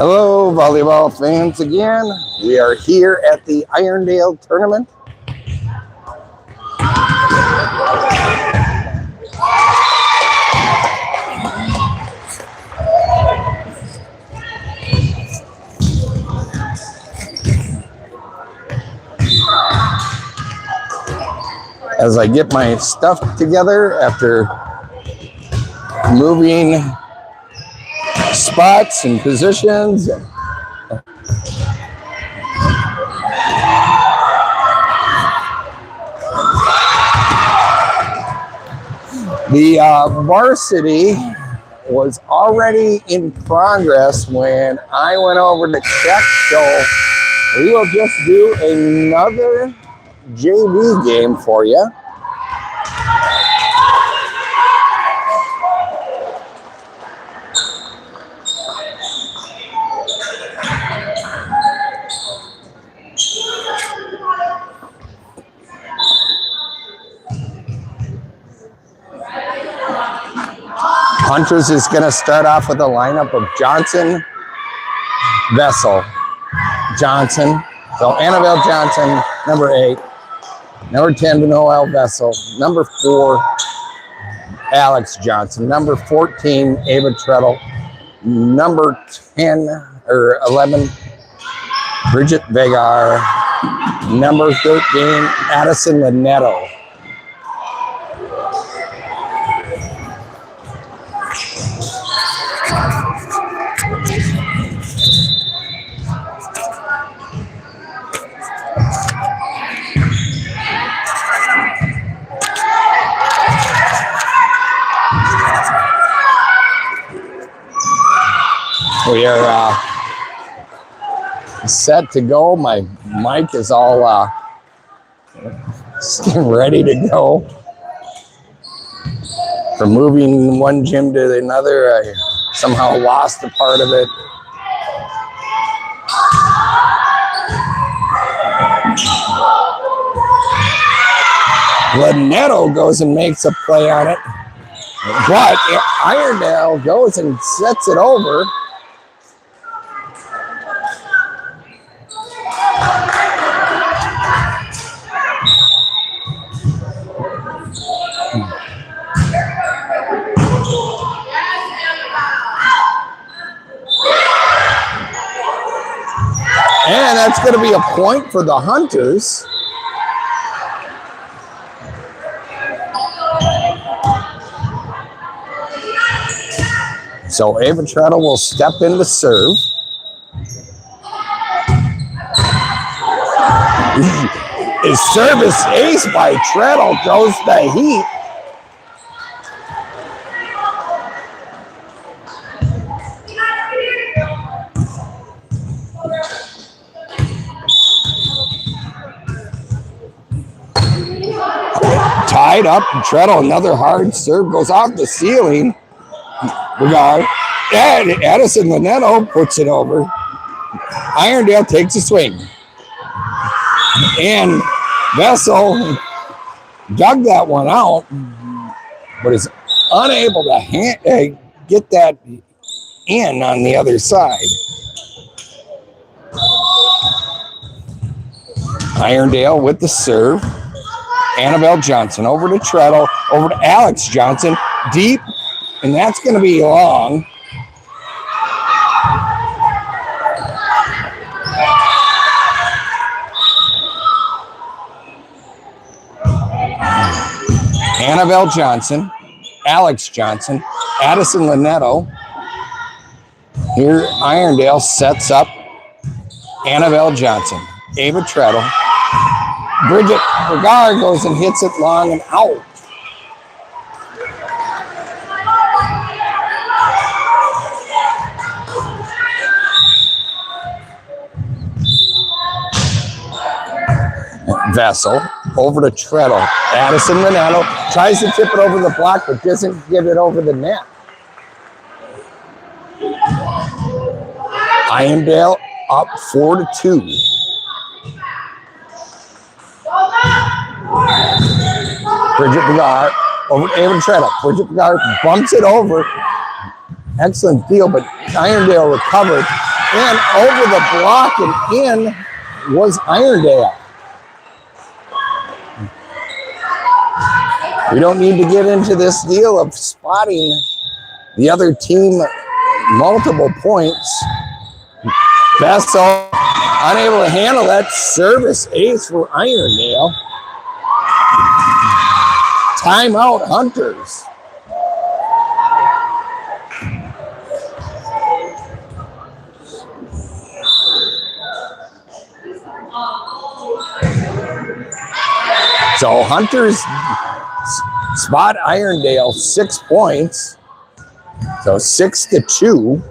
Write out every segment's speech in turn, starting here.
Hello, volleyball fans again. We are here at the Irondale tournament. As I get my stuff together after moving spots and positions. The varsity was already in progress when I went over to check, so we will just do another JV game for you. Hunters is going to start off with a lineup of Johnson, Vessel, Johnson. So Annabelle Johnson, number 8. Number 10, Noel Vessel. Number 4, Alex Johnson. Number 14, Ava Treadle. Number 10 or 11, Bridget Vegar. Number 13, Addison Linetto. We are set to go. My mic is all ready to go. From moving one gym to another, I somehow lost a part of it. Linetto goes and makes a play on it, but Irondale goes and sets it over. And that's going to be a point for the Hunters. So Ava Treadle will step in to serve. His service ace by Treadle throws the heat. Tied up, Treadle, another hard serve, goes off the ceiling. Regard. And Addison Linetto puts it over. Irondale takes a swing. And Vessel dug that one out, but is unable to get that in on the other side. Irondale with the serve. Annabelle Johnson over to Treadle, over to Alex Johnson, deep, and that's going to be long. Annabelle Johnson, Alex Johnson, Addison Linetto. Here Irondale sets up Annabelle Johnson, Ava Treadle. Bridget Vergara goes and hits it long and out. Vessel over to Treadle. Addison Linetto tries to tip it over the block, but doesn't get it over the net. Irondale up 4-2. Bridget Vergara over to Ava Treadle. Bridget Vergara bumps it over. Excellent deal, but Irondale recovered. And over the block and in was Irondale. We don't need to get into this deal of spotting the other team multiple points. Vessel unable to handle that service ace for Irondale. Timeout, Hunters. So Hunters spot Irondale 6 points. So 6-2.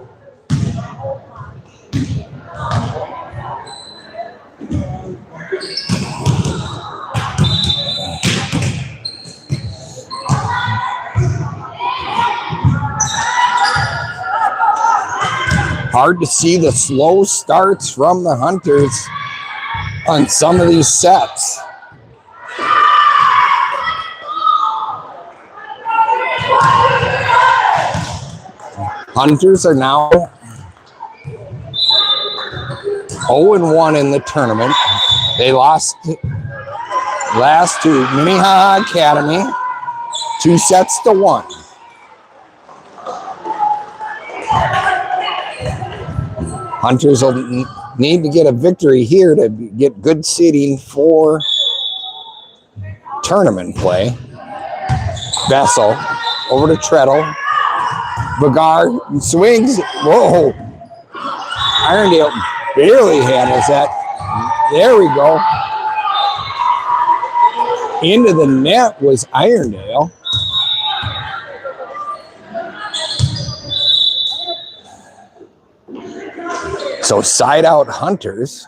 Hard to see the slow starts from the Hunters on some of these sets. Hunters are now 0-1 in the tournament. They lost last to Minnehaha Academy, 2-1. Hunters will need to get a victory here to get good seeding for tournament play. Vessel over to Treadle. Bagar swings. Whoa. Irondale barely handles that. There we go. Into the net was Irondale. So side out Hunters.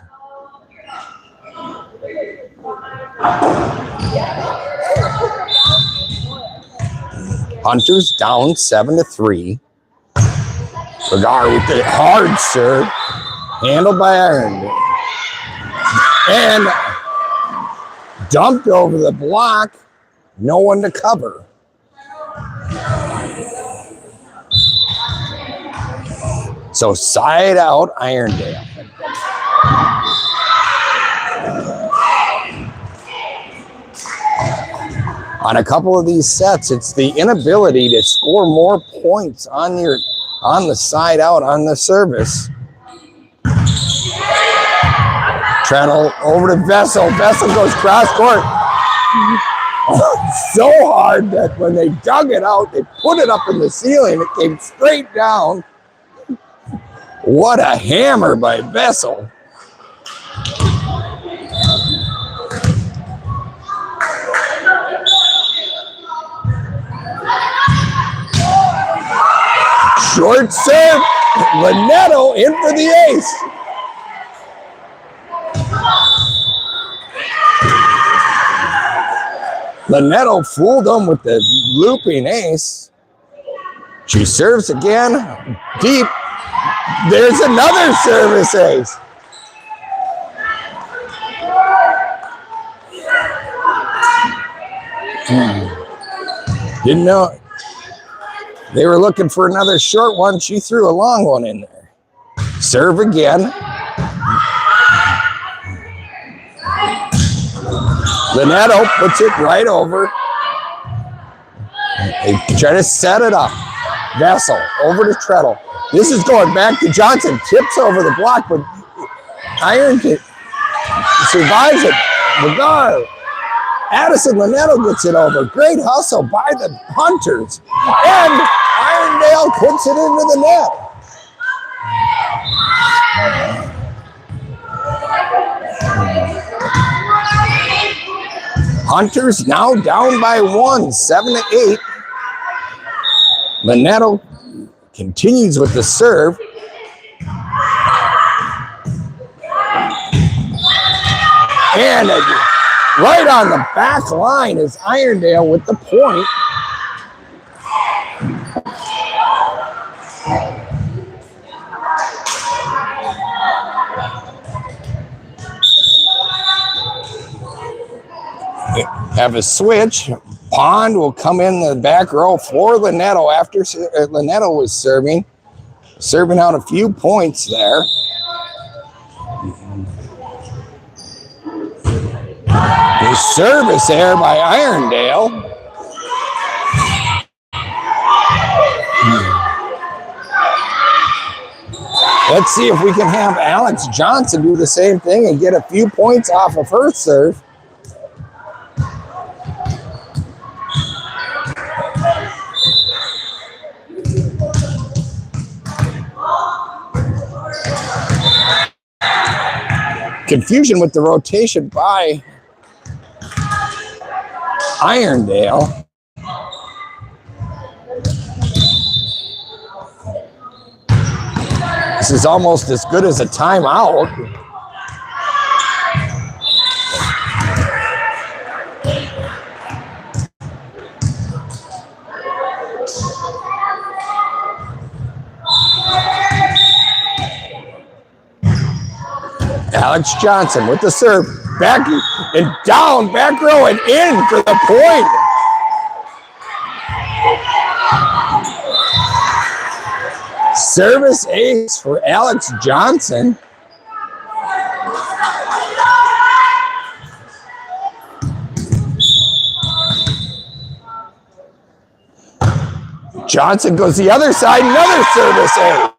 Hunters down 7-3. Bagar with the hard serve. Handled by Irondale. And dumped over the block. No one to cover. So side out Irondale. On a couple of these sets, it's the inability to score more points on the side out on the service. Treadle over to Vessel. Vessel goes cross court. So hard that when they dug it out, they put it up in the ceiling. It came straight down. What a hammer by Vessel. Short serve. Linetto in for the ace. Linetto fooled him with the looping ace. She serves again. Deep. There's another service ace. Didn't know. They were looking for another short one. She threw a long one in there. Serve again. Linetto puts it right over. They try to set it up. Vessel over to Treadle. This is going back to Johnson. Tips over the block, but Iron survives it. Bagar. Addison Linetto gets it over. Great hustle by the Hunters. And Irondale puts it into the net. Hunters now down by 1, 7-8. Linetto continues with the serve. And right on the back line is Irondale with the point. Have a switch. Pond will come in the back row for Linetto after Linetto was serving out a few points there. The service there by Irondale. Let's see if we can have Alex Johnson do the same thing and get a few points off of her serve. Confusion with the rotation by Irondale. This is almost as good as a timeout. Alex Johnson with the serve. Back and down, back row and in for the point. Service ace for Alex Johnson. Johnson goes the other side, another service ace.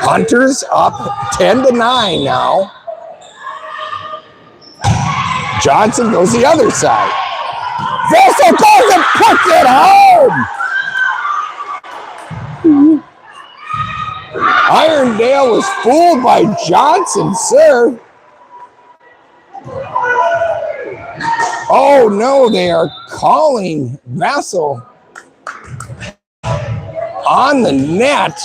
Hunters up 10-9 now. Johnson goes the other side. Vessel goes and puts it home. Irondale was fooled by Johnson's serve. Oh no, they are calling Vessel on the net,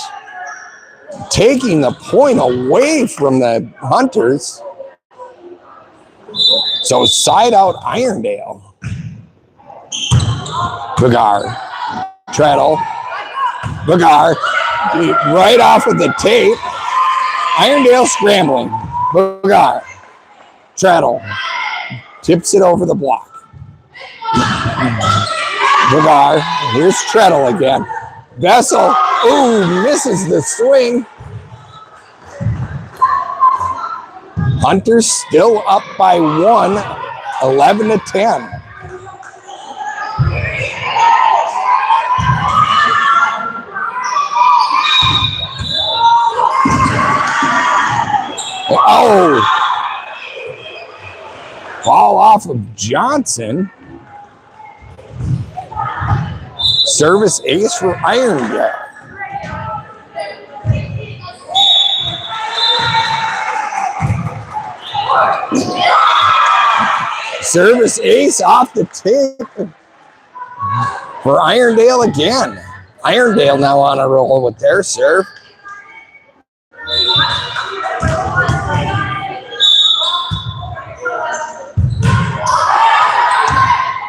taking the point away from the Hunters. So side out Irondale. Begar, Treadle, Begar, right off of the tape. Irondale scrambling. Begar, Treadle, tips it over the block. Begar, here's Treadle again. Vessel, ooh, misses the swing. Hunters still up by 1, 11-10. Oh! Ball off of Johnson. Service ace for Irondale. Service ace off the tape for Irondale again. Irondale now on a roll with their serve.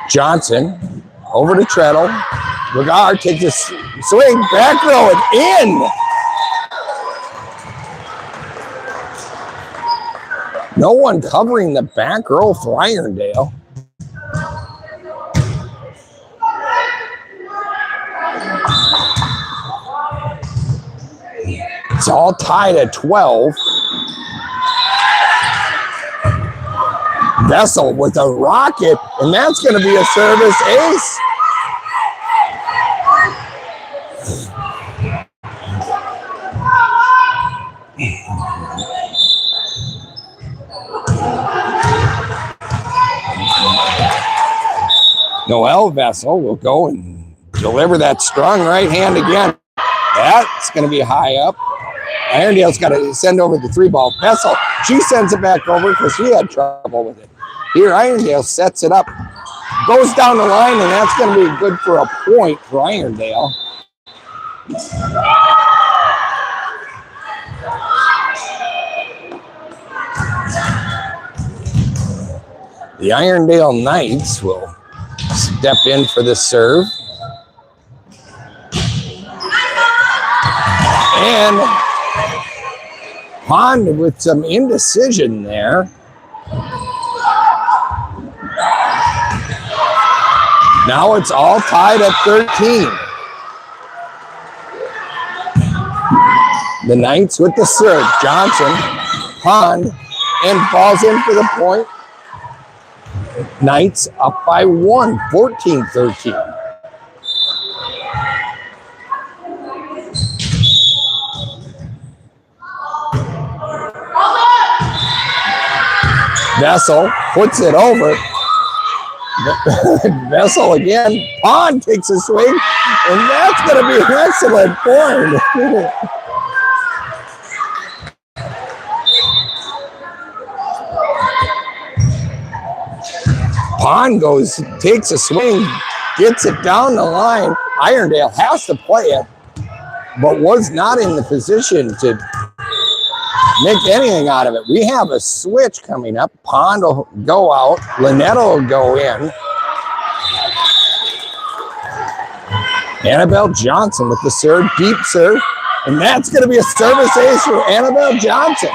Johnson over to Treadle. Regard takes a swing, back row and in. No one covering the back row for Irondale. It's all tied at 12. Vessel with a rocket, and that's going to be a service ace. Noel Vessel will go and deliver that strong right hand again. That's going to be high up. Irondale's got to send over the 3-ball. Vessel, she sends it back over because she had trouble with it. Here, Irondale sets it up, goes down the line, and that's going to be good for a point for Irondale. The Irondale Knights will step in for the serve. And Pond with some indecision there. Now it's all tied at 13. The Knights with the serve. Johnson, Pond, and falls in for the point. Knights up by 1, 14-13. Vessel puts it over. Vessel again. Pond takes a swing, and that's going to be an excellent point. Pond takes a swing, gets it down the line. Irondale has to play it, but was not in the position to make anything out of it. We have a switch coming up. Pond will go out. Lynetto will go in. Annabelle Johnson with the serve, deep serve, and that's going to be a service ace for Annabelle Johnson.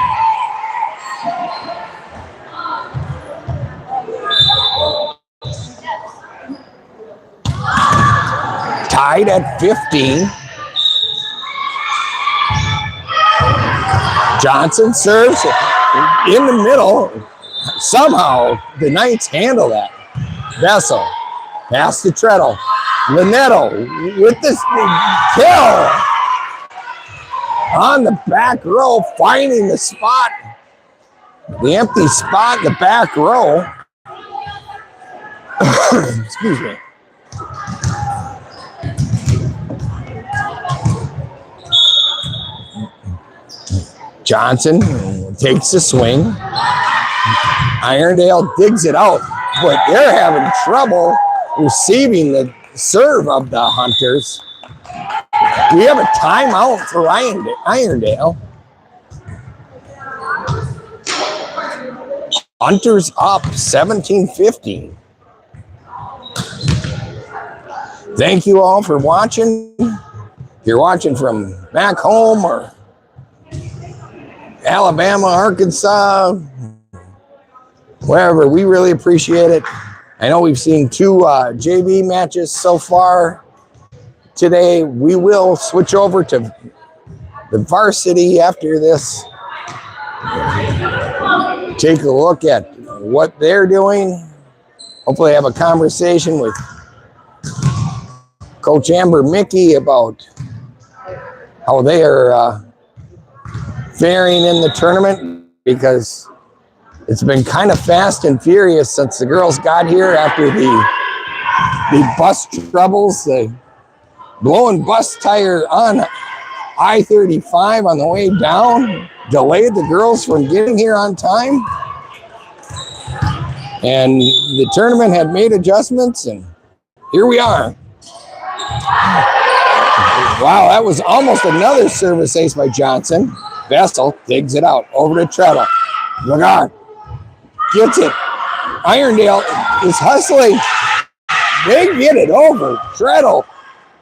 Tied at 15. Johnson serves in the middle. Somehow the Knights handle that. Vessel, pass to Treadle. Lynetto with this kill on the back row, finding the spot, the empty spot in the back row. Excuse me. Johnson takes a swing. Irondale digs it out, but they're having trouble receiving the serve of the Hunters. We have a timeout for Irondale. Hunters up 17-15. Thank you all for watching. If you're watching from back home or Alabama, Arkansas, wherever, we really appreciate it. I know we've seen 2 JV matches so far today. We will switch over to the varsity after this. Take a look at what they're doing. Hopefully have a conversation with Coach Amber Mickey about how they are faring in the tournament, because it's been kind of fast and furious since the girls got here after the bus troubles, the blowing bus tire on I-35 on the way down delayed the girls from getting here on time. And the tournament had made adjustments, and here we are. Wow, that was almost another service ace by Johnson. Vessel digs it out over to Treadle. Lagarde gets it. Irondale is hustling. They get it over. Treadle.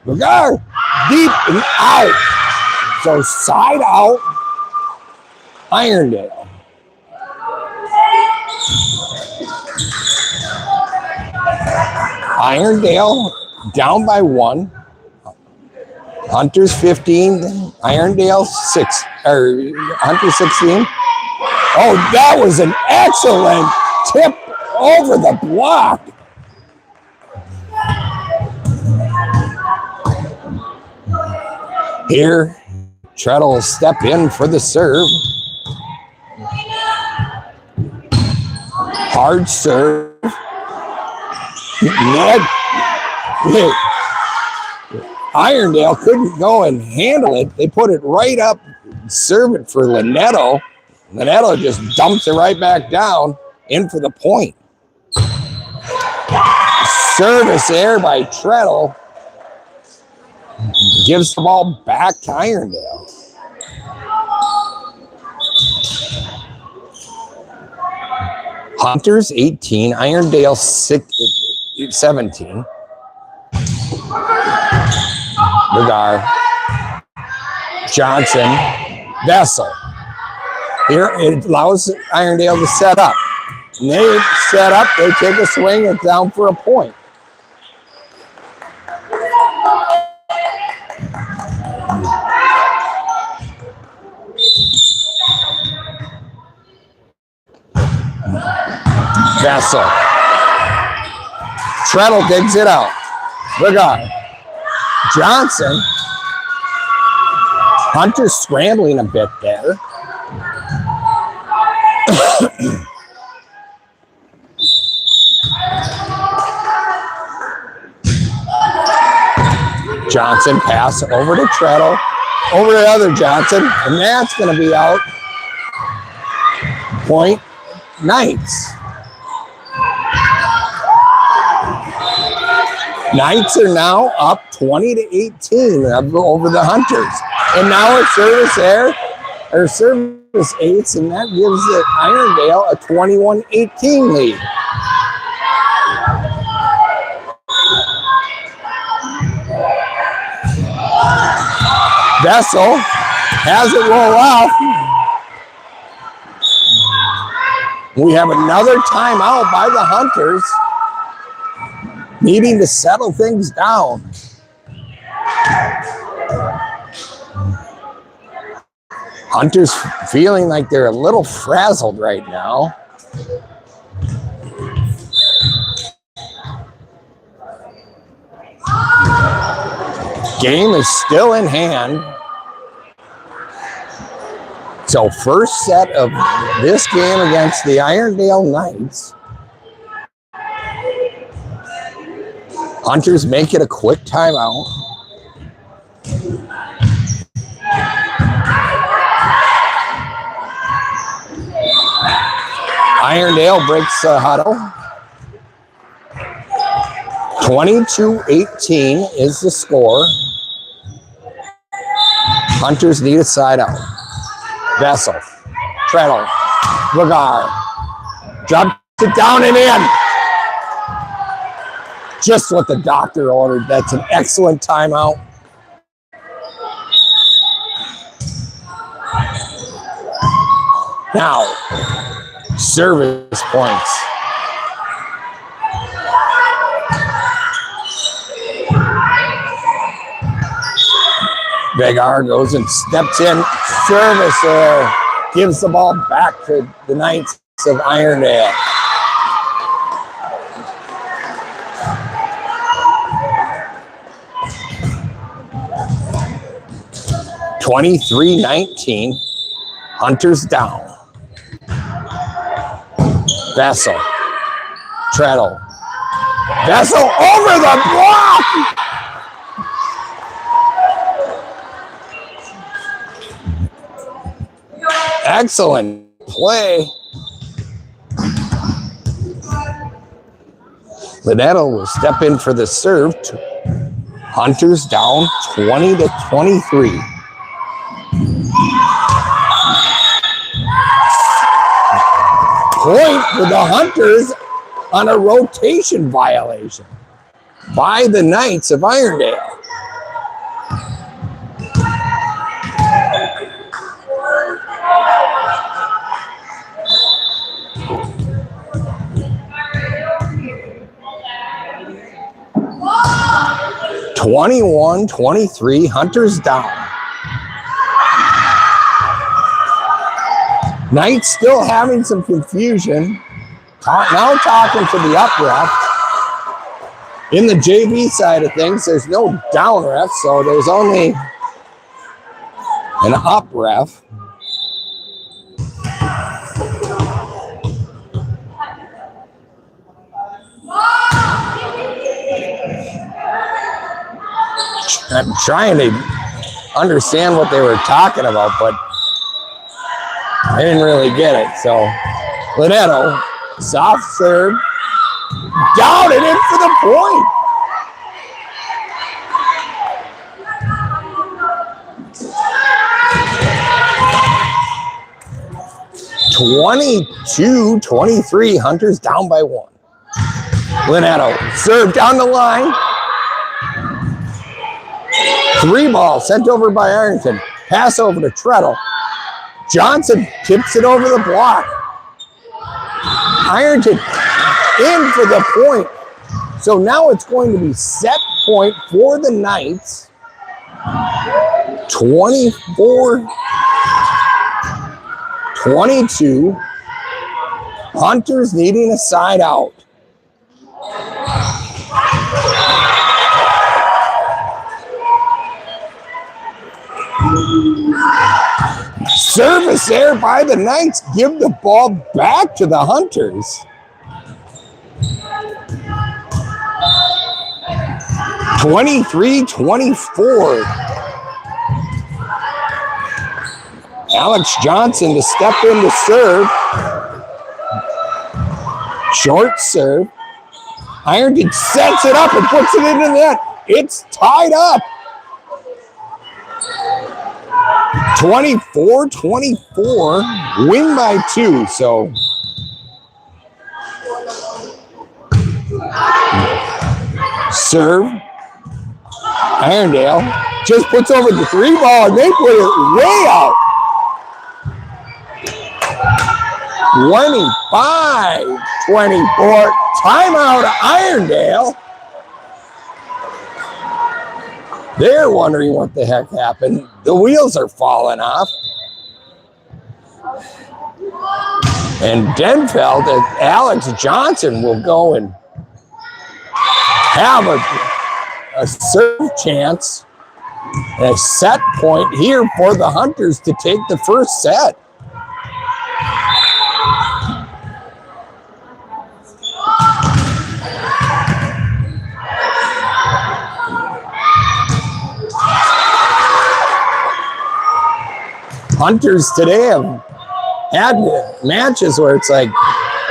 Lagarde deep and out. So side out. Irondale. Irondale down by 1. Hunters 15, Irondale 6, or Hunters 16. Oh, that was an excellent tip over the block. Here, Treadle will step in for the serve. Hard serve. Irondale couldn't go and handle it. They put it right up, serve it for Lynetto. Lynetto just dumps it right back down, in for the point. Service there by Treadle. Gives the ball back to Irondale. Hunters 18, Irondale 17. Lagarde, Johnson, Vessel. Here it allows Irondale to set up. And they set up, they take a swing, and down for a point. Vessel. Treadle digs it out. Regard. Johnson. Hunter's scrambling a bit there. Johnson pass over to Treadle. Over to the other Johnson. And that's going to be out. Point Knights. Knights are now up 20-18 over the Hunters. And now a service error, or service ace, and that gives the Irondale a 21-18 lead. Vessel has it roll off. We have another timeout by the Hunters, needing to settle things down. Hunters feeling like they're a little frazzled right now. Game is still in hand. So first set of this game against the Irondale Knights. Hunters make it a quick timeout. Irondale breaks the huddle. 22-18 is the score. Hunters need a side out. Vessel, Treadle, Regard, drops it down and in. Just what the doctor ordered. That's an excellent timeout. Now, service points. Vegar goes and steps in. Service there. Gives the ball back to the Knights of Irondale. (23-19). Hunters down. Vessel. Treadle. Vessel over the block! Excellent play. Linetto will step in for the serve. Hunters down 20-23. Point for the Hunters on a rotation violation by the Knights of Irondale. (21-23), Hunters down. Knights still having some confusion. Now talking to the up ref. In the JV side of things, there's no down ref, so there's only an up ref. I'm trying to understand what they were talking about, but I didn't really get it. So, Linetto, soft serve, down and in for the point. (22-23), Hunters down by 1. Linetto, serve down the line. 3 ball sent over by Ironton. Pass over to Treadle. Johnson tips it over the block. Ironton in for the point. So now it's going to be set point for the Knights. 24 22. Hunters needing a side out. Service there by the Knights. Give the ball back to the Hunters. 23-24. Alex Johnson to step in to serve. Short serve. Irondale sets it up and puts it into the net. It's tied up. 24-24. Win by 2. So serve. Irondale just puts over the 3 ball and they put it way out. 25-24. Timeout Irondale. They're wondering what the heck happened. The wheels are falling off. And Denfeld and Alex Johnson will go and have a serve chance, a set point here for the Hunters to take the first set. Hunters today have had matches where it's like,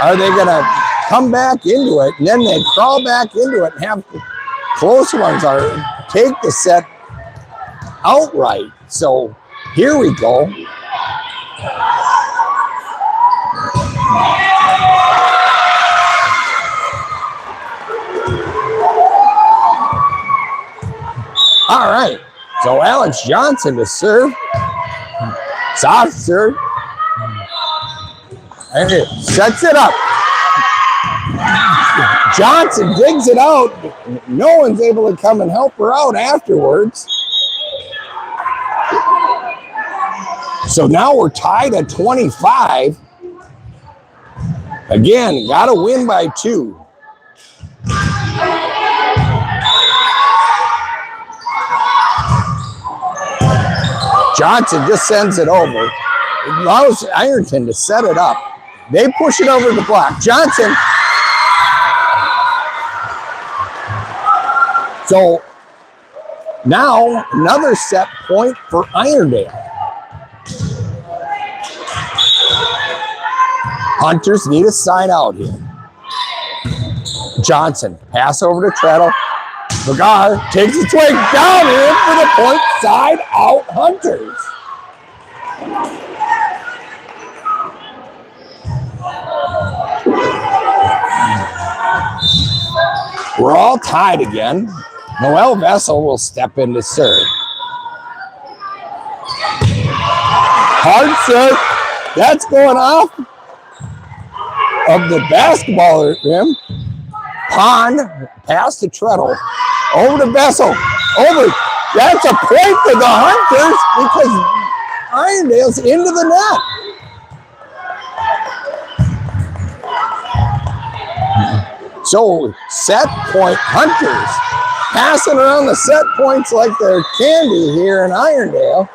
are they going to come back into it? And then they crawl back into it and have close ones or take the set outright. So here we go. All right. So Alex Johnson to serve. Soft serve. And it sets it up. Johnson digs it out. No one's able to come and help her out afterwards. So now we're tied at 25. Again, got to win by 2. Johnson just sends it over. It allows Ironton to set it up. They push it over the block. Johnson. So now another set point for Irondale. Hunters need a side out here. Johnson, pass over to Treadle. Bagar takes its way down in for the point, side out Hunters. We're all tied again. Noel Vessel will step in to serve. Hard serve. That's going off of the basketball rim. Pond, pass to Treadle. Over to Vessel. Over. That's a point for the Hunters because Irondale's into the net. So set point Hunters. Passing around the set points like they're candy here in Irondale.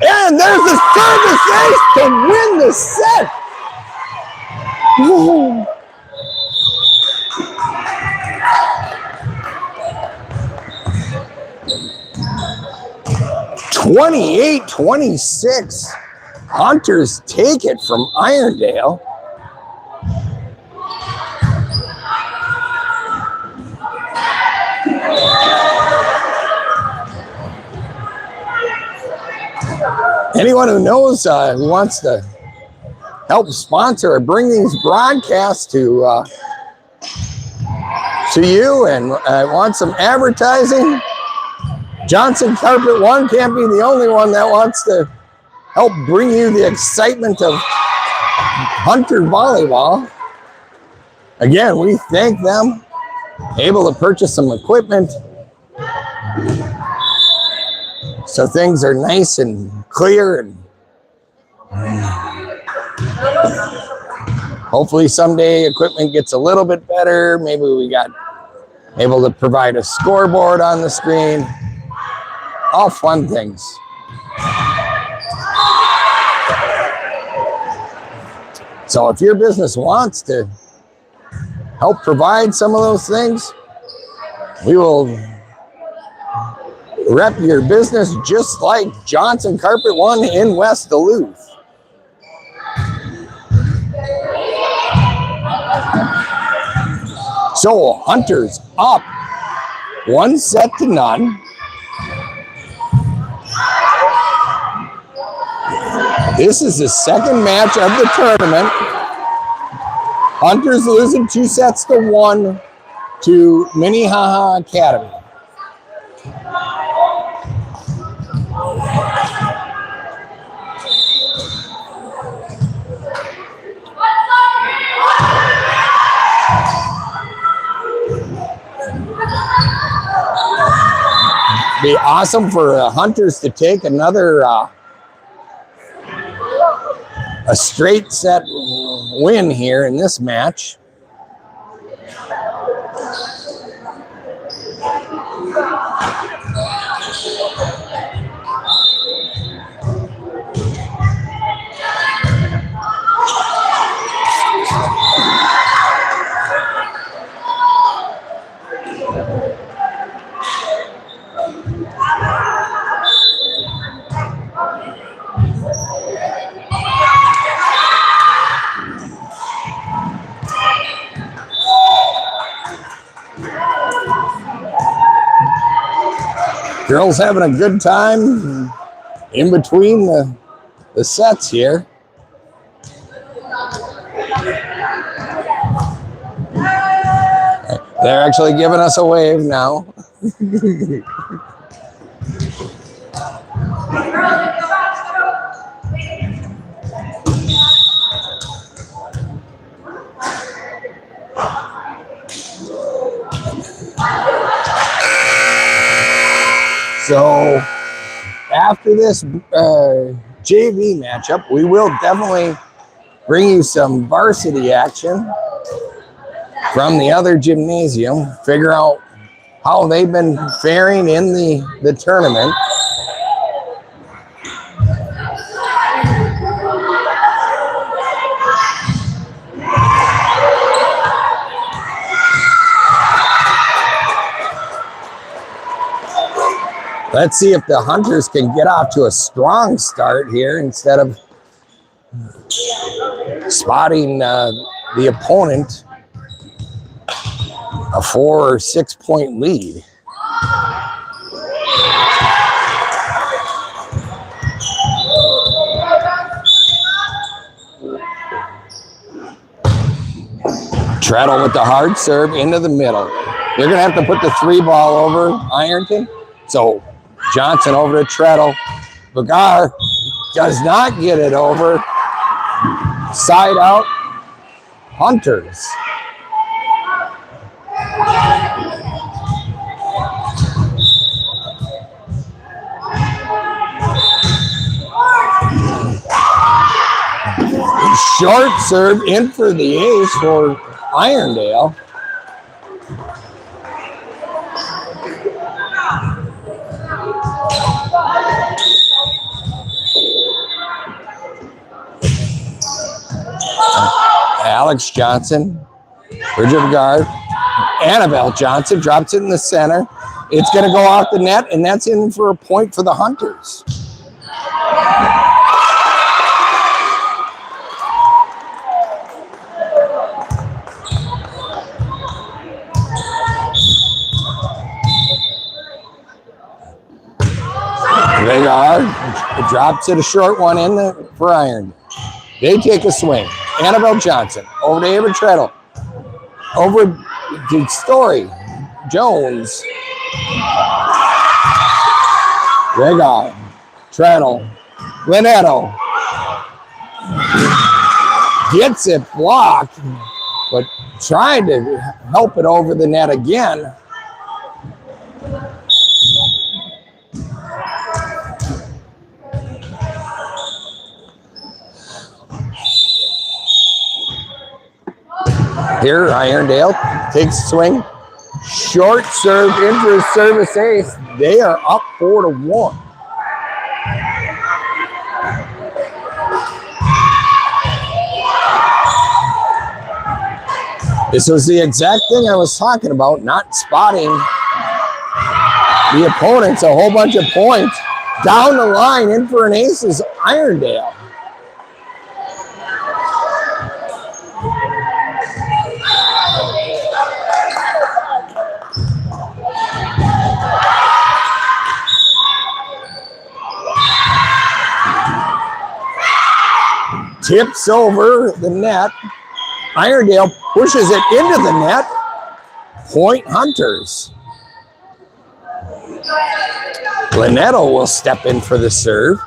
And there's a service ace to win the set. Woo. 28-26. Hunters take it from Irondale. Anyone who knows who wants to help sponsor or bring these broadcasts to you and want some advertising, Johnson Carpet One can't be the only one that wants to help bring you the excitement of Hunter volleyball. Again, we thank them. Able to purchase some equipment so things are nice and clear and Hopefully someday equipment gets a little bit better. Maybe we got able to provide a scoreboard on the screen. All fun things. So if your business wants to help provide some of those things, we will rep your business just like Johnson Carpet One in West Duluth. So Hunters up 1-0. This is the second match of the tournament. Hunters losing 2-1 to Minnehaha Academy. Be awesome for Hunters to take another a straight set win here in this match. Girls having a good time in between the sets here. They're actually giving us a wave now. So after this JV matchup, we will definitely bring you some varsity action from the other gymnasium, figure out how they've been faring in the tournament. Let's see if the Hunters can get off to a strong start here instead of spotting the opponent a 4 or 6 point lead. Treadle with the hard serve into the middle. They're going to have to put the 3 ball over Ironton. So Johnson over to Treadle. Bagar does not get it over. Side out, Hunters. Short serve in for the ace for Irondale. Alex Johnson, bridge of guard. Annabelle Johnson drops it in the center. It's going to go off the net, and that's in for a point for the Hunters. It drops it a short one in for Iron. They take a swing. Annabelle Johnson over to Ava Treadle. Over to Story. Jones. Regar. Treadle. Linetto. Gets it blocked, but tried to help it over the net again. Here, Irondale takes a swing. Short serve in for a service ace. They are up 4-1. This was the exact thing I was talking about, not spotting the opponents. A whole bunch of points. Down the line, in for an ace is Irondale. Tips over the net. Irondale pushes it into the net. Point Hunters. Linetto will step in for the serve.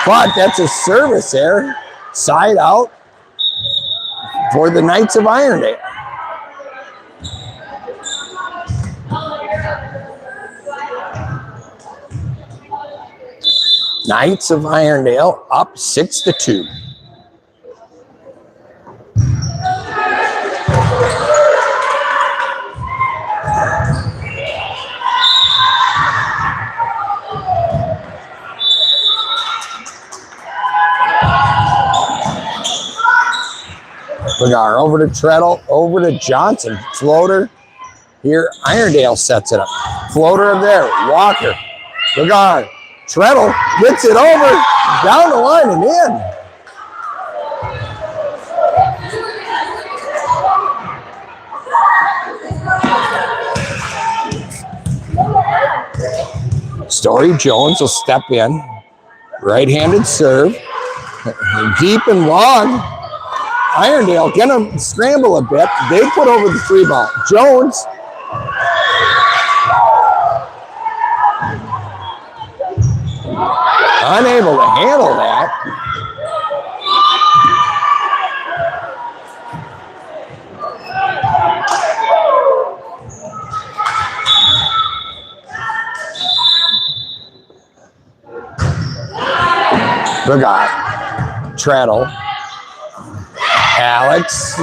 But that's a service error. Side out for the Knights of Irondale. Knights of Irondale up 6-2. Lagar over to Treadle, over to Johnson. Floater. Here, Irondale sets it up. Floater there. Walker. Lagar. Treadle gets it over, down the line and in. Story Jones will step in. Right-handed serve. Deep and long. Irondale gonna scramble a bit. They put over the 3-ball. Jones. Unable to handle that. The guy, Treadle. Alex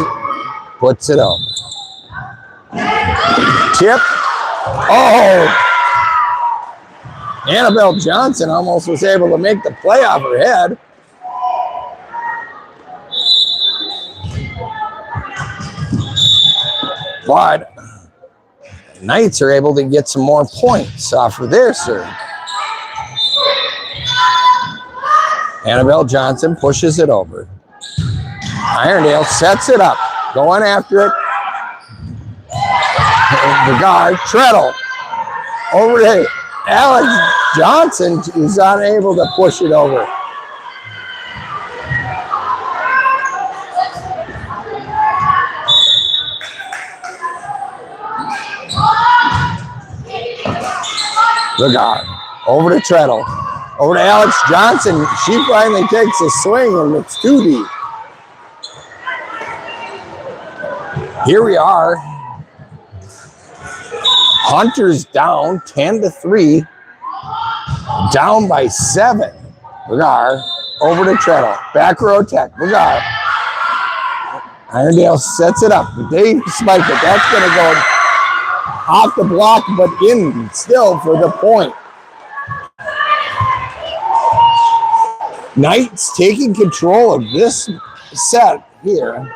puts it over. Tip. Oh! Annabelle Johnson almost was able to make the play off her head. But Knights are able to get some more points off of their serve. Annabelle Johnson pushes it over. Irondale sets it up, going after it. The guard, Treadle, over to Alex Johnson is unable to push it over. The guard, over to Treadle, over to Alex Johnson. She finally takes a swing and it's too deep. Here we are. Hunters down 10-3. Down by 7. Lagar over to Treadle. Back row tech. Lagar. Irondale sets it up. They spike it. That's going to go off the block, but in still for the point. Knights taking control of this set here.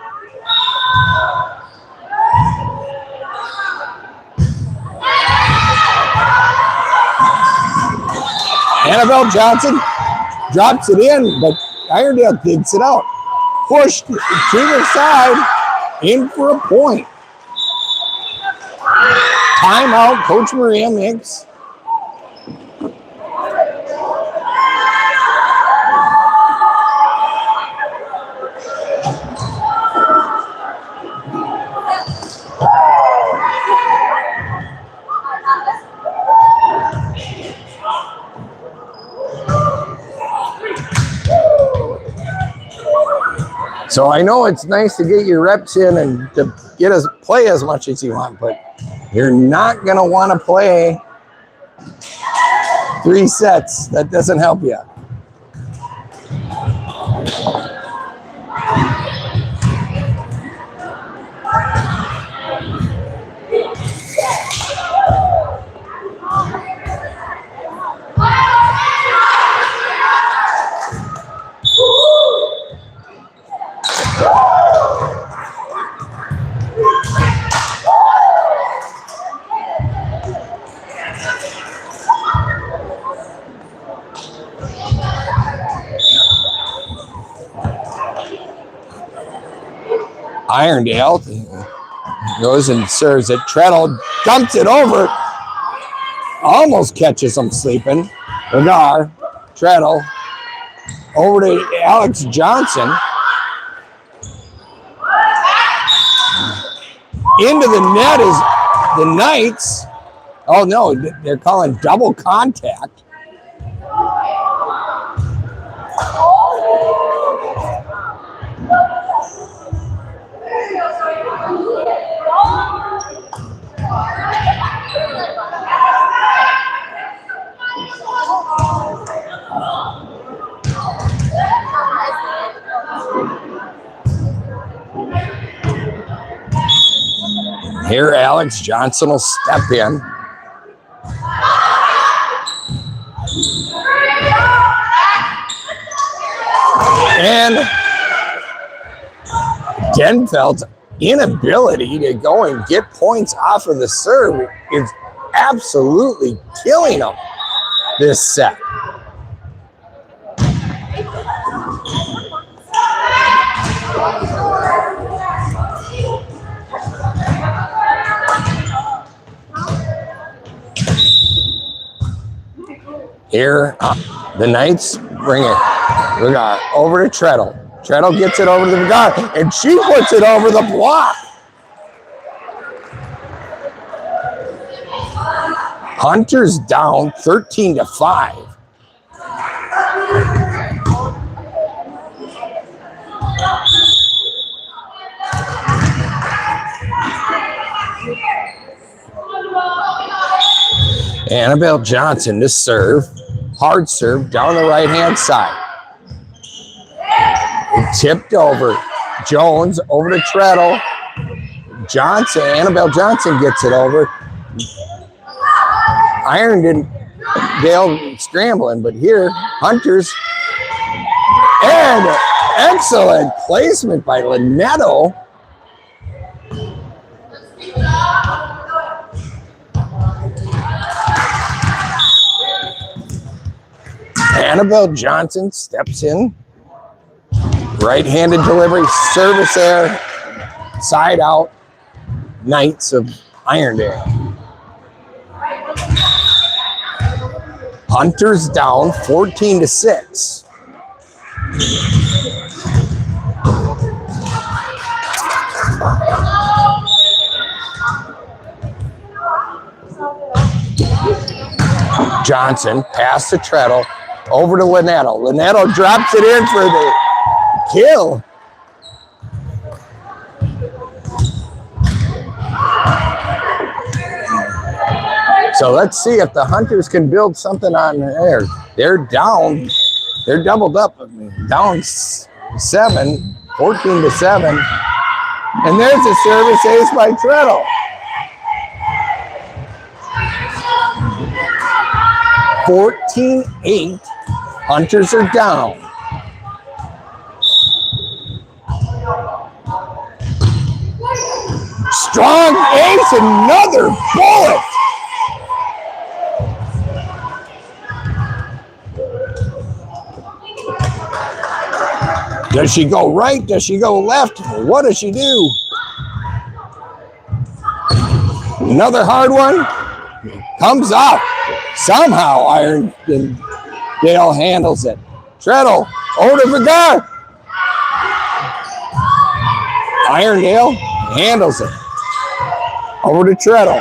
Annabelle Johnson drops it in, but Irondale digs it out. Pushed to the side, in for a point. Timeout, Coach Maria Mix. So I know it's nice to get your reps in and to get us play as much as you want, but you're not going to want to play 3 sets. That doesn't help you. Irondale goes and serves it. Treadle dumps it over. Almost catches him sleeping. Lagar, Treadle, over to Alex Johnson. Into the net is the Knights. Oh no, they're calling double contact. Here, Alex Johnson will step in. And Denfeld's inability to go and get points off of the serve is absolutely killing him this set. Here, the Knights bring it. Lagar over to Treadle. Treadle gets it over to the Lagar, and she puts it over the block. Hunter's down 13-5. Annabelle Johnson to serve. Hard serve down the right-hand side. Tipped over. Jones over to Treadle. Johnson, Annabelle Johnson gets it over. Irondale scrambling, but here, Hunters. And excellent placement by Linetto. Annabelle Johnson steps in. Right-handed delivery, service there, side out, Knights of Irondale. Hunters down 14-6. Johnson, pass to Treadle, over to Linetto. Linetto drops it in for the kill. So let's see if the Hunters can build something on there. They're down. They're doubled up. Down 7, 14-7. And there's a service ace by Treadle. 14-8. Hunters are down. Strong ace, another bullet. Does she go right? Does she go left? What does she do? Another hard one. Comes up. Somehow Irondale handles it. Treadle over to Lagar. Irondale handles it. Over to Treadle.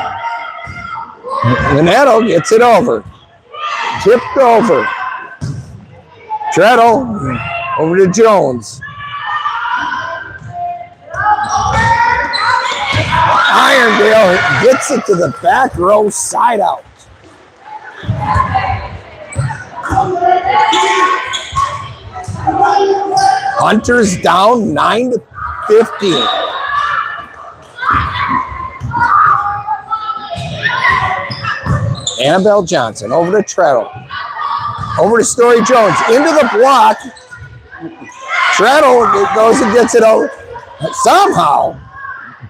Linetto gets it over. Tipped over. Treadle over to Jones. Irondale gets it to the back row, side out. Hunters down 9-15. Annabelle Johnson over to Treadle. Over to Story Jones. Into the block. Treadle goes and gets it over. Somehow,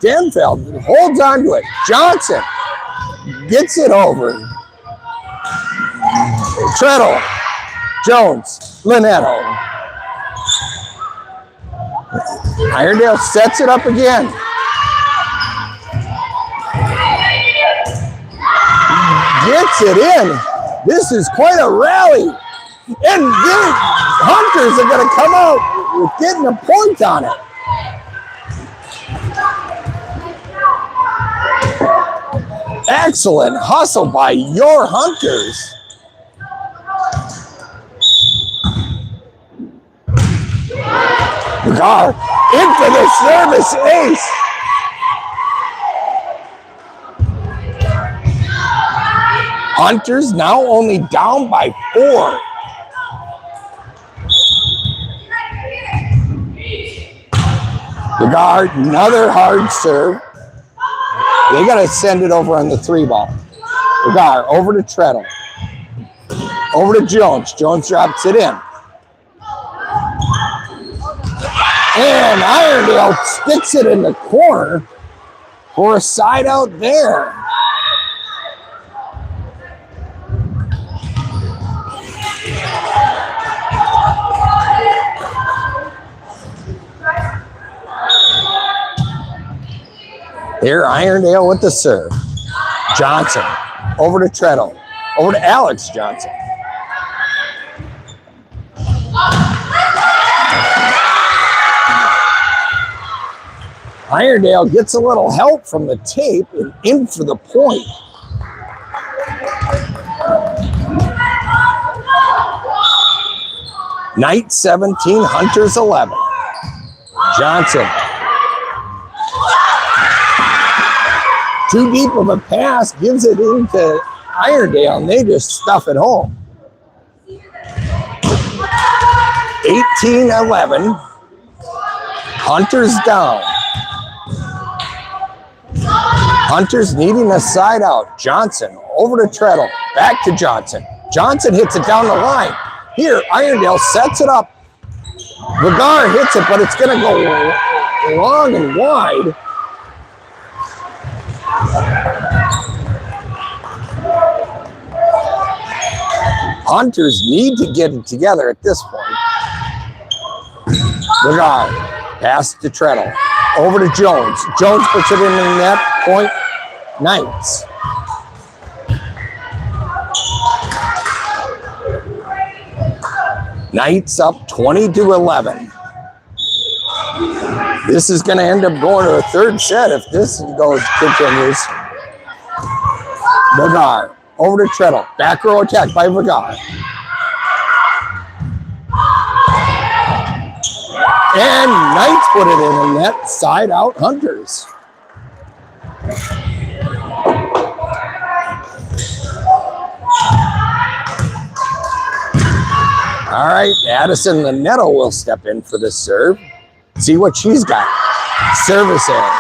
Denfeld holds on to it. Johnson gets it over. Treadle, Jones, Linetto. Irondale sets it up again. Gets it in. This is quite a rally. And the Hunters are going to come out with getting a point on it. Excellent hustle by your Hunters. McGar into the service ace. Hunters now only down by 4. McGar, another hard serve. They got to send it over on the 3-ball. McGar over to Treadle. Over to Jones. Jones drops it in. And Irondale sticks it in the corner for a side out there. Here, Irondale with the serve. Johnson over to Treadle. Over to Alex Johnson. Irondale gets a little help from the tape and in for the point. Knight 17, Hunters 11. Johnson. Too deep of a pass, gives it into Irondale, and they just stuff it home. 18-11. Hunters down. Hunters needing a side out. Johnson over to Treadle. Back to Johnson. Johnson hits it down the line. Here, Irondale sets it up. McGar hits it, but it's going to go long and wide. Hunters need to get it together at this point. McGar, pass to Treadle. Over to Jones. Jones puts it in the net. Point, Knights. Knights up 20-11. This is going to end up going to a third set if this continues. McGar over to Treadle. Back row attack by McGar. And Knights put it in the net. Side out Hunters. All right, Addison Linetto will step in for this serve. See what she's got. Service error.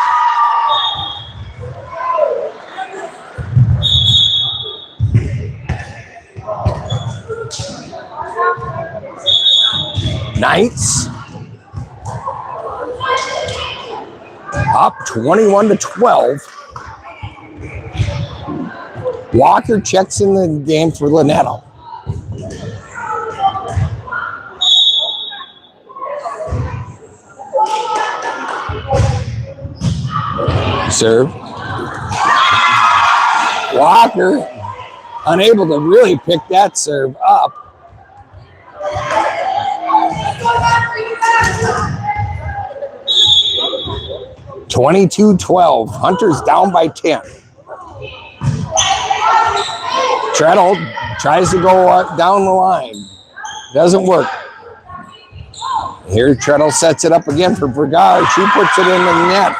Knights up 21-12. Walker checks in the game for Linetto. Serve. Walker unable to really pick that serve up. (22-12). Hunters down by 10. Treadle tries to go down the line. Doesn't work. Here Treadle sets it up again for Brigard. She puts it in the net.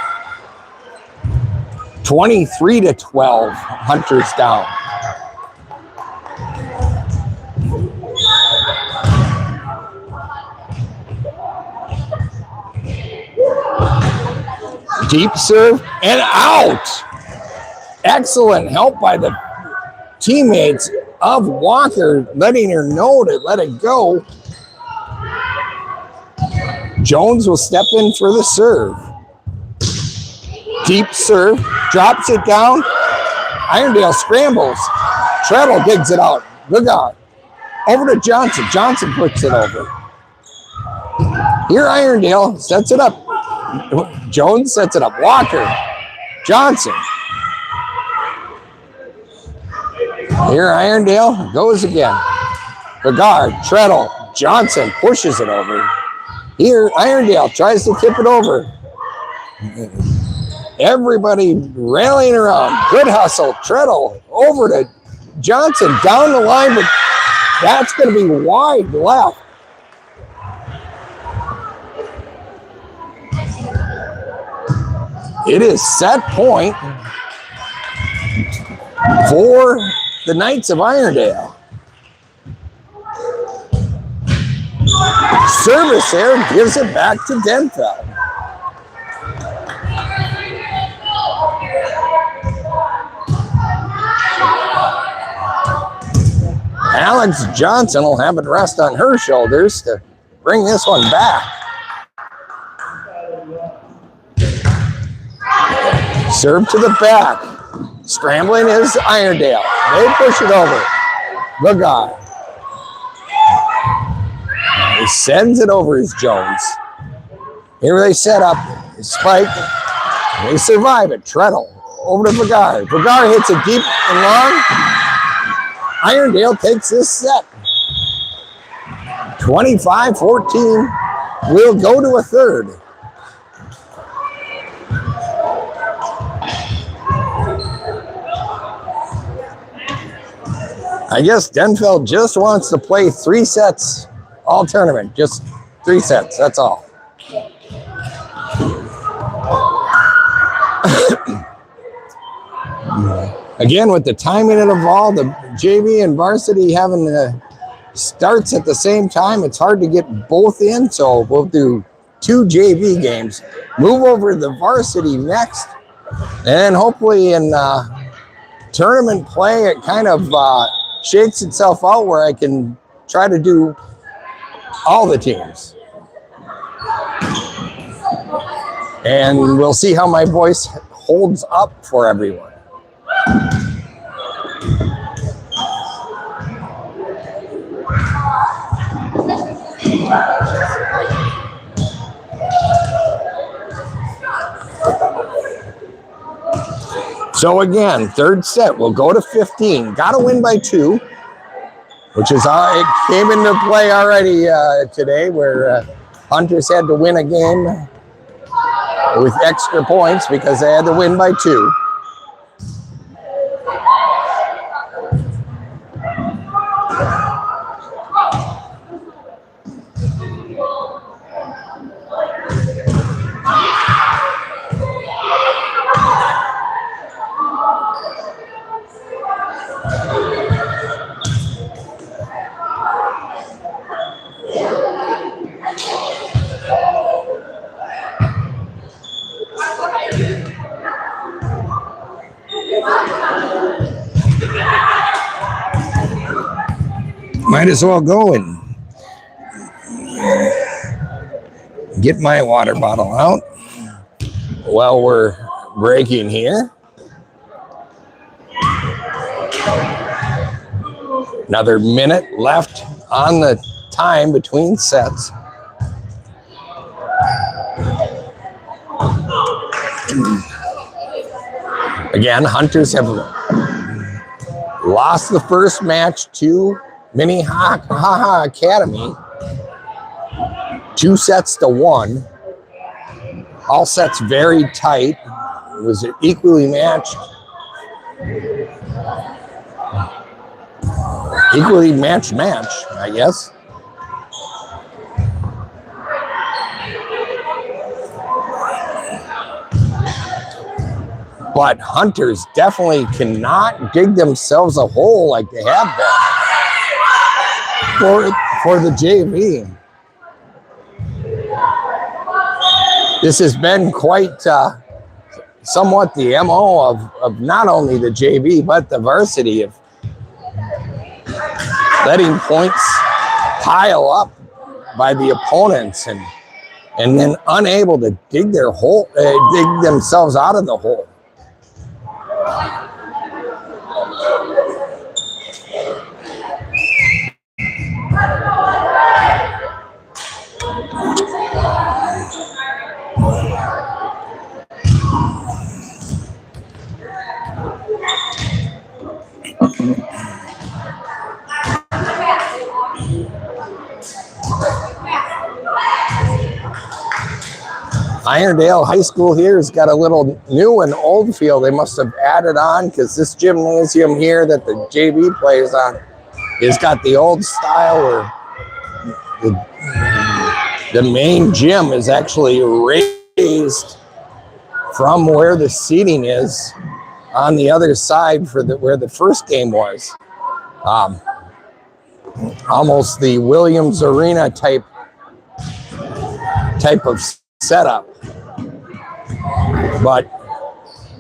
23-12. Hunters down. Deep serve and out. Excellent help by the teammates of Walker, letting her know to let it go. Jones will step in for the serve. Deep serve, drops it down. Irondale scrambles. Treadle digs it out. Good God. Over to Johnson. Johnson puts it over. Here Irondale sets it up. Jones sets it up. Walker. Johnson. Here Irondale goes again. Begard, Treadle, Johnson pushes it over. Here Irondale tries to tip it over. Everybody rallying around. Good hustle. Treadle over to Johnson down the line, but that's going to be wide left. It is set point for the Knights of Irondale. Service there gives it back to Denfeld. Alex Johnson will have it rest on her shoulders to bring this one back. Serve to the back. Scrambling is Irondale. They push it over. Begard. He sends it over as Jones. Here they set up. Spike. They survive it. Treadle over to Begard. Begard hits it deep and long. Irondale takes this set. 25-14. We'll go to a third. I guess Denfeld just wants to play 3 sets all tournament. Just 3 sets, that's all. Again, with the timing of the ball, the JV and varsity having the starts at the same time, it's hard to get both in, so we'll do 2 JV games. Move over to the varsity next, and hopefully in tournament play, it kind of shakes itself out where I can try to do all the teams. And we'll see how my voice holds up for everyone. So again, third set, we'll go to 15. Got to win by 2, which is it came into play already today, where Hunters had to win a game with extra points because they had to win by 2. Might as well go and get my water bottle out while we're breaking here. Another minute left on the time between sets. Again, Hunters have lost the first match to Minnehaha Academy, 2-1. All sets very tight. It was equally matched. Equally match, I guess. But Hunters definitely cannot dig themselves a hole like they have been for the JV. This has been quite somewhat the MO of not only the JV but the varsity, of letting points pile up by the opponents and then unable to dig themselves out of the hole. Irondale High School here has got a little new and old field they must have added on, because this gymnasium here that the JV plays on has got the old style where the main gym is actually raised from where the seating is on the other side for where the first game was. Almost the Williams Arena type of setup. But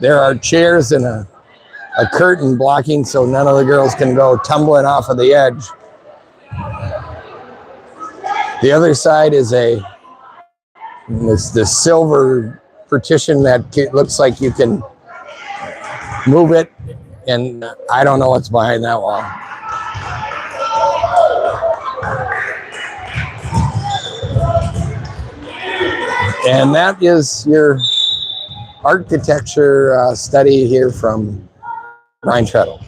there are chairs and a curtain blocking so none of the girls can go tumbling off of the edge. The other side is the silver partition that looks like you can move it, and I don't know what's behind that wall. And that is your architecture study here from Ryan Treadle.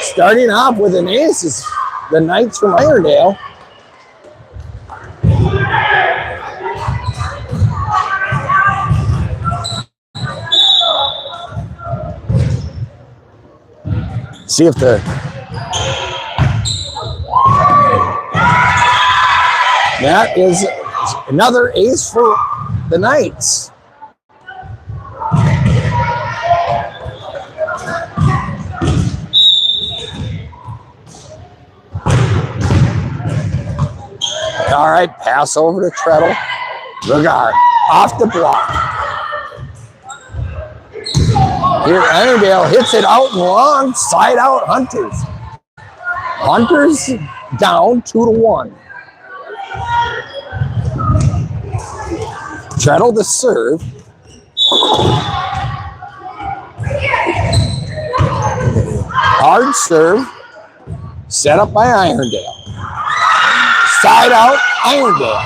Starting off with an ace is the Knights from Irondale. See if that is another ace for the Knights. All right, pass over to Treadle. Regard off the block. Here, Irondale hits it out and long, side out Hunters. Hunters down 2-1. Treadle to serve. Hard serve. Set up by Irondale. Side out, Irondale.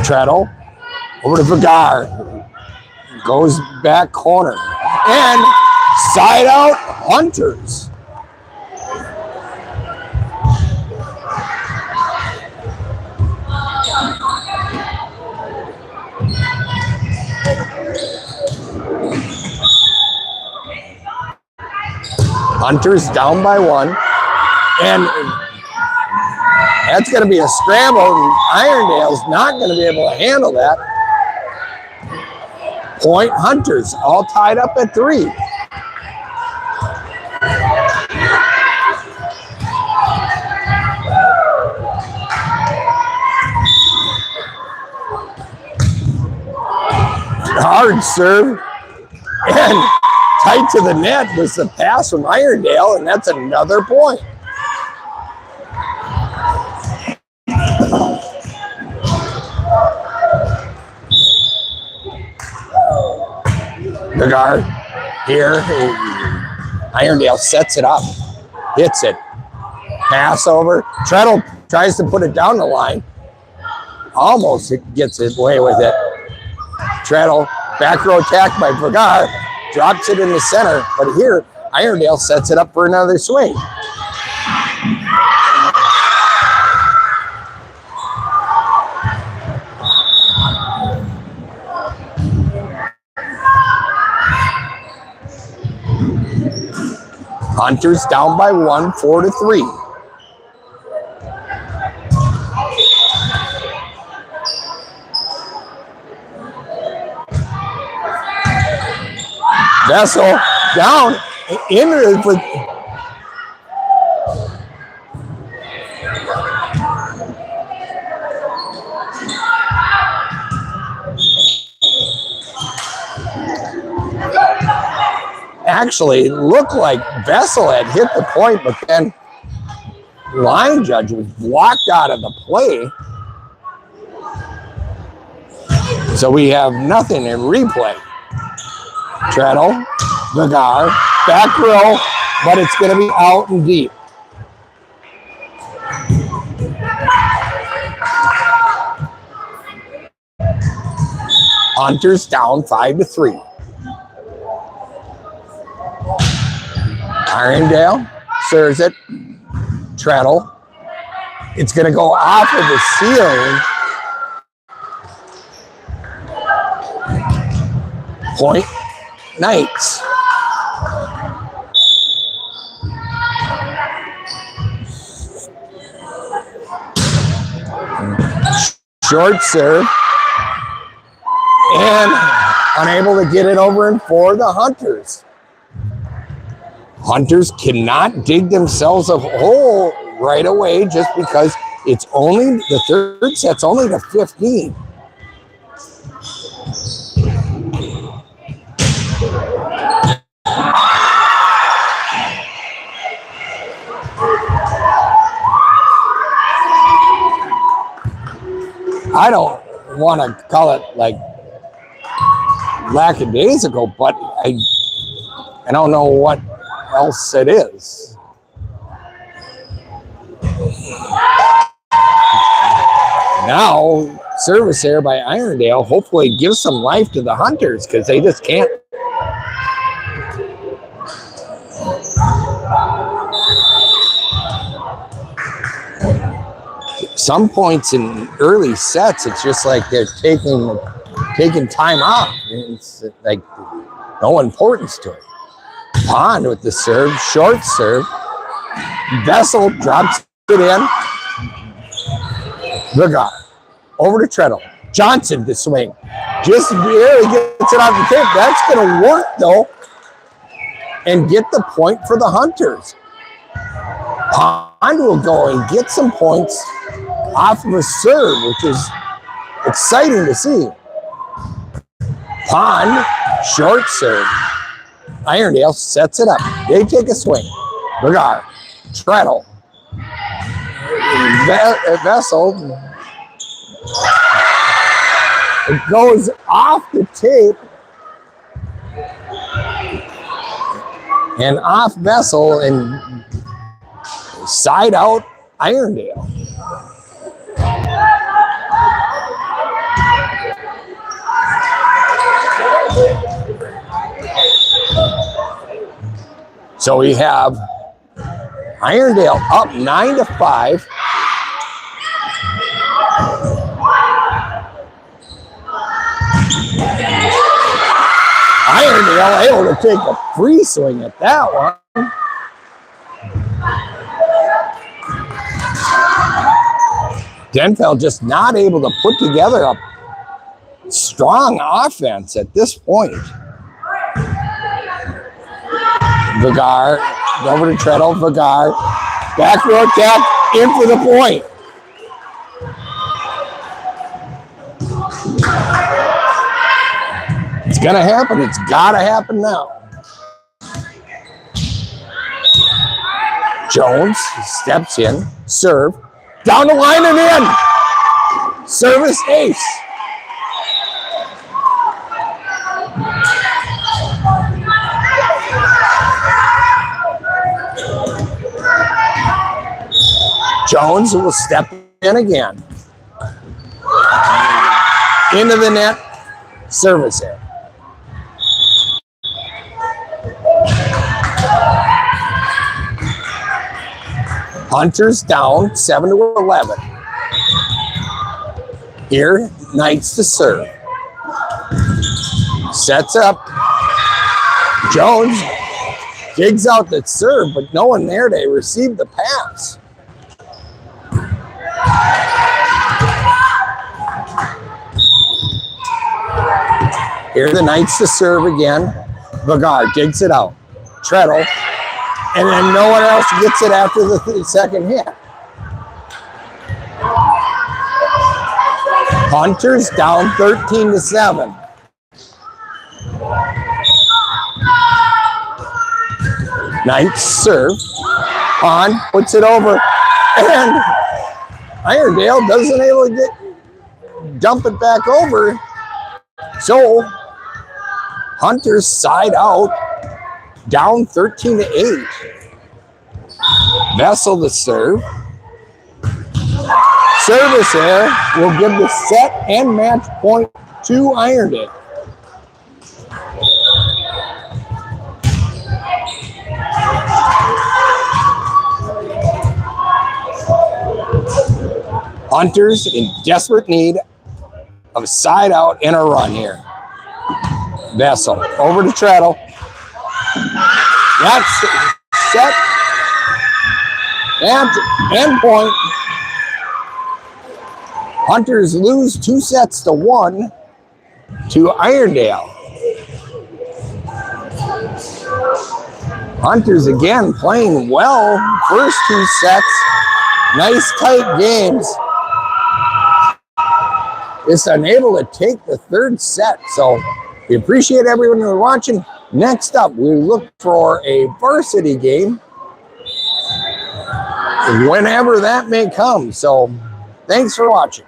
Treadle over to Vigar. Goes back corner. And side out, Hunters. Hunters down by 1, and that's going to be a scramble, and Irondale's not going to be able to handle that. Point Hunters, all tied up at 3. Hard serve, and tight to the net was the pass from Irondale, and that's another point. The guard here, Irondale sets it up, hits it, pass over. Treadle tries to put it down the line, almost gets it away with it. Treadle, back row attack by Vergar. Drops it in the center, but here Irondale sets it up for another swing. Hunters down by 1, 4-3. Vessel down in for actually it looked like Vessel had hit the point, but then line judge was blocked out of the play. So we have nothing in replay. Treadle Vigar, back row, but it's going to be out and deep. Hunters down 5-3. Irondale serves it. Treadle. It's going to go off of the ceiling. Point Knights. Short serve. And unable to get it over and for the Hunters. Hunters cannot dig themselves a hole right away just because it's only the third set's only to 15. I don't want to call it like lackadaisical, but I don't know what else it is. Now, service error by Irondale hopefully gives some life to the Hunters because they just can't. Some points in early sets, it's just like they're taking time off. It's like no importance to it. Pond with the serve, short serve. Vessel drops it in. Vigar over to Treadle. Johnson to swing. Just barely gets it off the tape. That's going to work though and get the point for the Hunters. Pond will go and get some points off of a serve, which is exciting to see. Pond, short serve. Irondale sets it up. They take a swing. Vigar, Treadle, Vessel. It goes off the tape and off Vessel and side out Irondale. So we have Irondale up 9-5. Irondale able to take a free swing at that one. Denfeld just not able to put together a strong offense at this point. Vigar, over to Treadle, Vigar, back row tap, in for the point. It's gonna happen, it's gotta happen now. Jones steps in, serve, down the line and in. Service ace. Jones will step in again. Into the net, service error. Hunters down 7-11. Here, Knights to serve. Sets up. Jones digs out the serve, but no one there to receive the pass. Here the Knights to serve again. Vigar digs it out. Treadle. And then no one else gets it after the second hit. Hunters down 13-7. Knights serve. Pond puts it over. And Irondale doesn't able to dump it back over. So Hunters side out down 13-8. Vessel to serve. Service error will give the set and match point to Irondale. Hunters in desperate need of a side out and a run here. Vessel over to Treadle. That's set and point. Hunters lose 2-1 to Irondale. Hunters again playing well. First 2 sets, nice tight games. Is unable to take the 3rd set. So we appreciate everyone who's watching. Next up, we look for a varsity game whenever that may come. So thanks for watching.